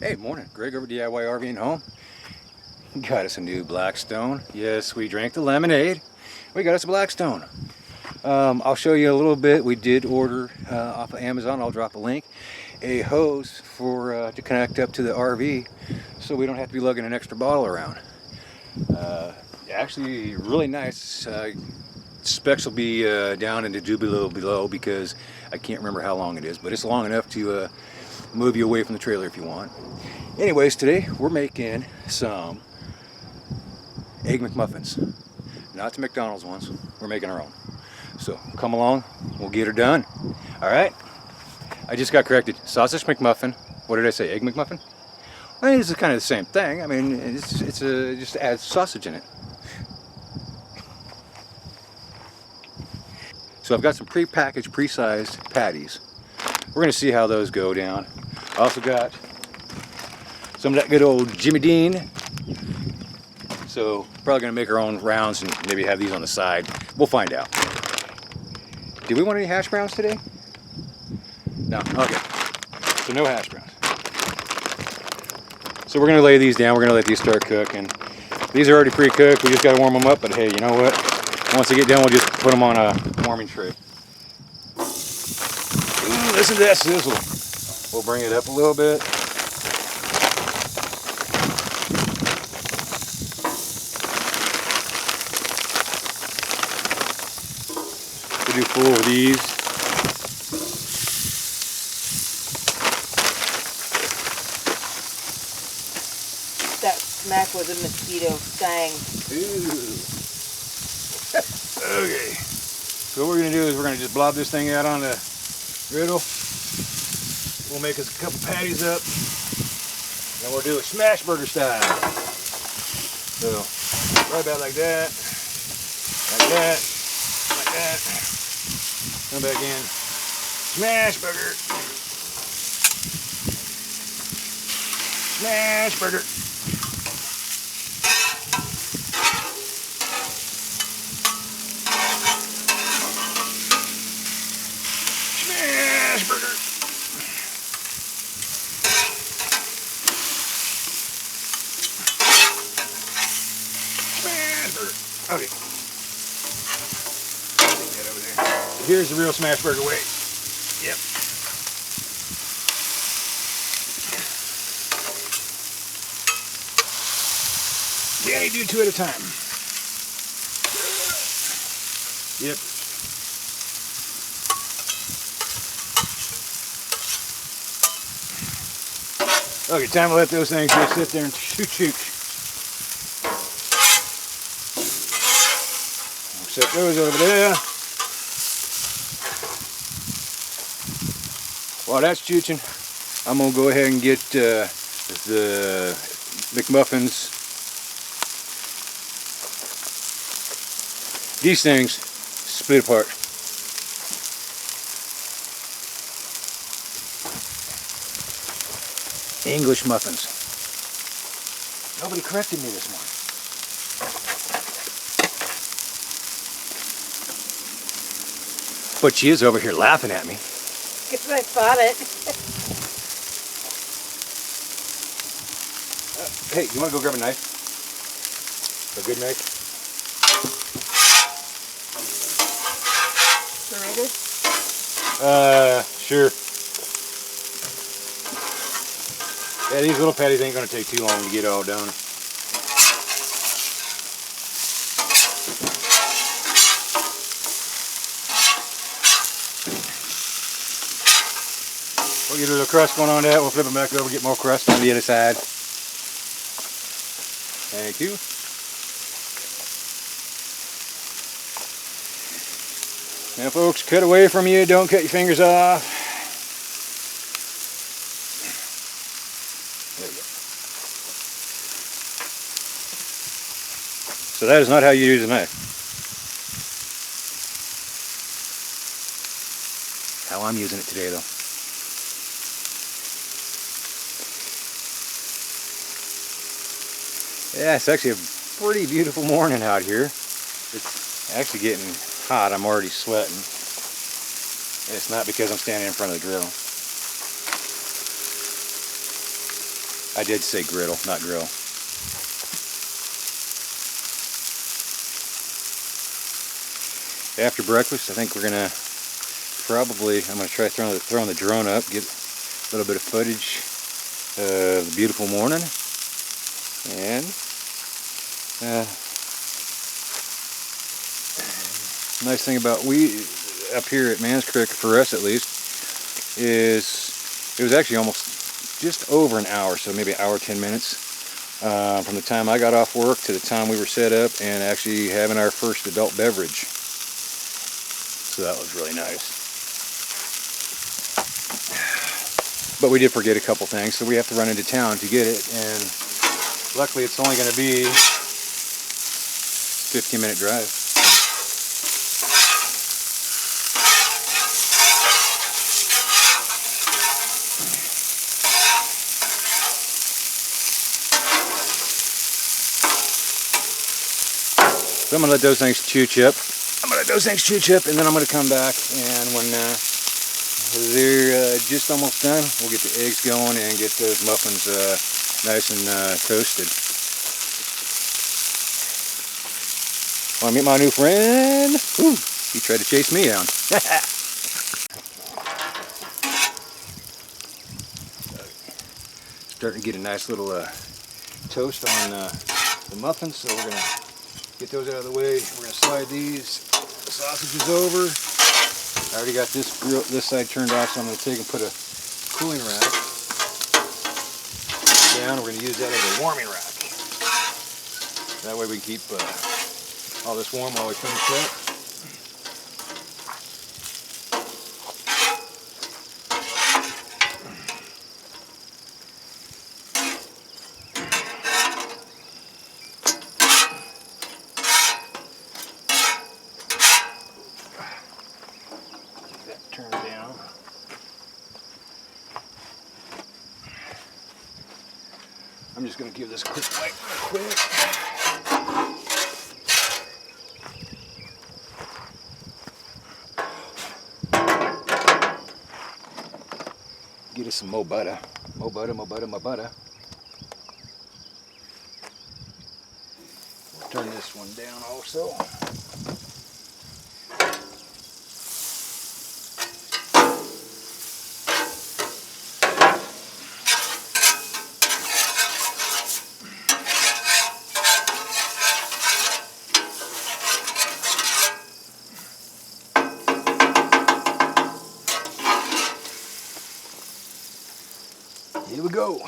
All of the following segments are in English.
Hey, morning. Greg over DIY RV and Home. Got us a new Blackstone. Yes, we drank the lemonade. We got us a Blackstone. I'll show you a little bit. We did order off of Amazon. I'll drop a link. A hose for to connect up to the RV, so we don't have to be lugging an extra bottle around. Actually, really nice. Specs will be down in the doobie below because I can't remember how long it is, but it's long enough to move you away from the trailer if you want. Anyways, today we're making some Egg McMuffins. Not the McDonald's ones. We're making our own. So come along, we'll get her done. Alright? I just got corrected. Sausage McMuffin. What did I say? Egg McMuffin? I mean, it's kind of the same thing. I mean, it's just adds sausage in it. So I've got some pre-packaged, pre-sized patties. We're going to see how those go down. I also got some of that good old Jimmy Dean. So probably going to make our own rounds and maybe have these on the side. We'll find out. Do we want any hash browns today? No. Okay. So no hash browns. So we're going to lay these down. We're going to let these start cooking. These are already pre-cooked. We just got to warm them up. But hey, you know what? Once they get done, we'll just put them on a warming tray. Ooh, listen to that sizzle. We'll bring it up a little bit. We'll do 4 of these. That smack was a mosquito sting. Ooh. Okay. So what we're going to do is we're going to just blob this thing out on the griddle. We'll make us a couple patties up. And we'll do it smash burger style. So, right about like that. Like that. Like that. Come back in. Smash burger. Smash burger. Smash burger. Smash burger. Okay. Take that over there. Here's the real smash burger way. Yep. Yeah, you do 2 at a time. Yep. Okay, time to let those things just sit there and shoot. We'll set those over there. While that's chooching, I'm going to go ahead and get the McMuffins. These things split apart. English muffins. Nobody corrected me this morning. But she is over here laughing at me. Because I thought it. Hey, you want to go grab a knife? A good knife? Sure. Yeah, these little patties ain't going to take too long to get all done. We'll get a little crust going on that. We'll flip it back over, get more crust on the other side. Thank you. Now folks, cut away from you, don't cut your fingers off. There we go. So that is not how you use a knife. How I'm using it today though. Yeah, it's actually a pretty beautiful morning out here. It's actually getting hot. I'm already sweating. And it's not because I'm standing in front of the grill. I did say griddle, not grill. After breakfast, I think we're gonna I'm gonna try throwing the drone up, get a little bit of footage of the beautiful morning, and nice thing about up here at Mann's Creek, for us at least, is it was actually almost just over an hour, so maybe an hour 10 minutes from the time I got off work to the time we were set up and actually having our first adult beverage. So that was really nice. But we did forget a couple things, so we have to run into town to get it, and luckily it's only going to be a 15-minute drive. So I'm going to let those things chip. And then I'm going to come back, and when they're just almost done, we'll get the eggs going and get those muffins nice and toasted. Want to meet my new friend? Ooh, he tried to chase me down. Starting to get a nice little toast on the muffins, so we're going to get those out of the way. We're going to slide these sausages over. I already got this side turned off, so I'm going to take and put a cooling rack down. We're going to use that as a warming rack. That way we can keep all this warm while we finish up. Turn down. I'm just going to give this a quick wipe real quick. Get us some more butter. More butter. Turn this one down also. Here we go.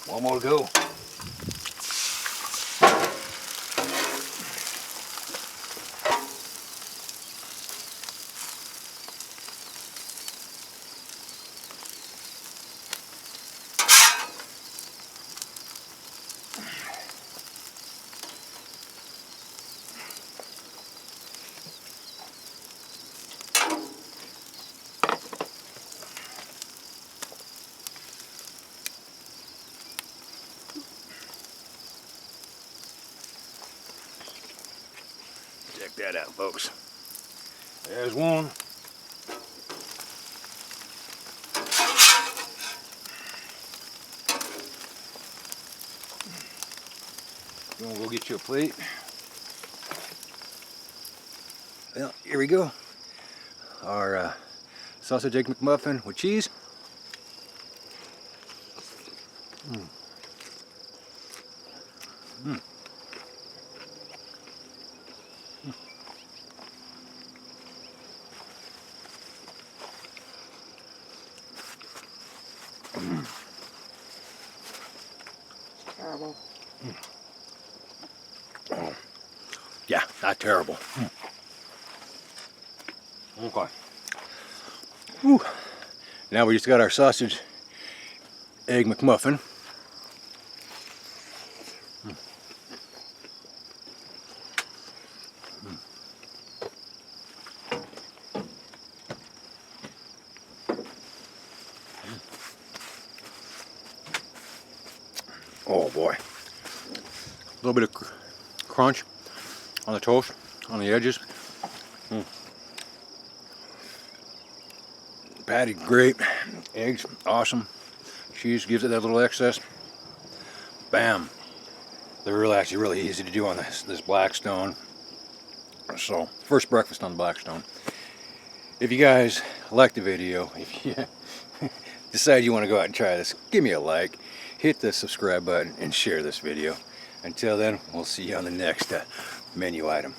One more to go. Check that out, folks. There's one. You want to go get you a plate? Well, here we go. Our sausage egg McMuffin with cheese. Terrible. Oh. Yeah, not terrible. Okay. Whew. Now we just got our sausage Egg McMuffin. Oh boy. A little bit of crunch on the toast, on the edges. Patty, great. Eggs, awesome. Cheese gives it that little excess. Bam. They're actually really easy to do on this Blackstone. So, first breakfast on the Blackstone. If you guys like the video, if you decide you want to go out and try this, give me a like, hit the subscribe button, and share this video. Until then, we'll see you on the next menu item.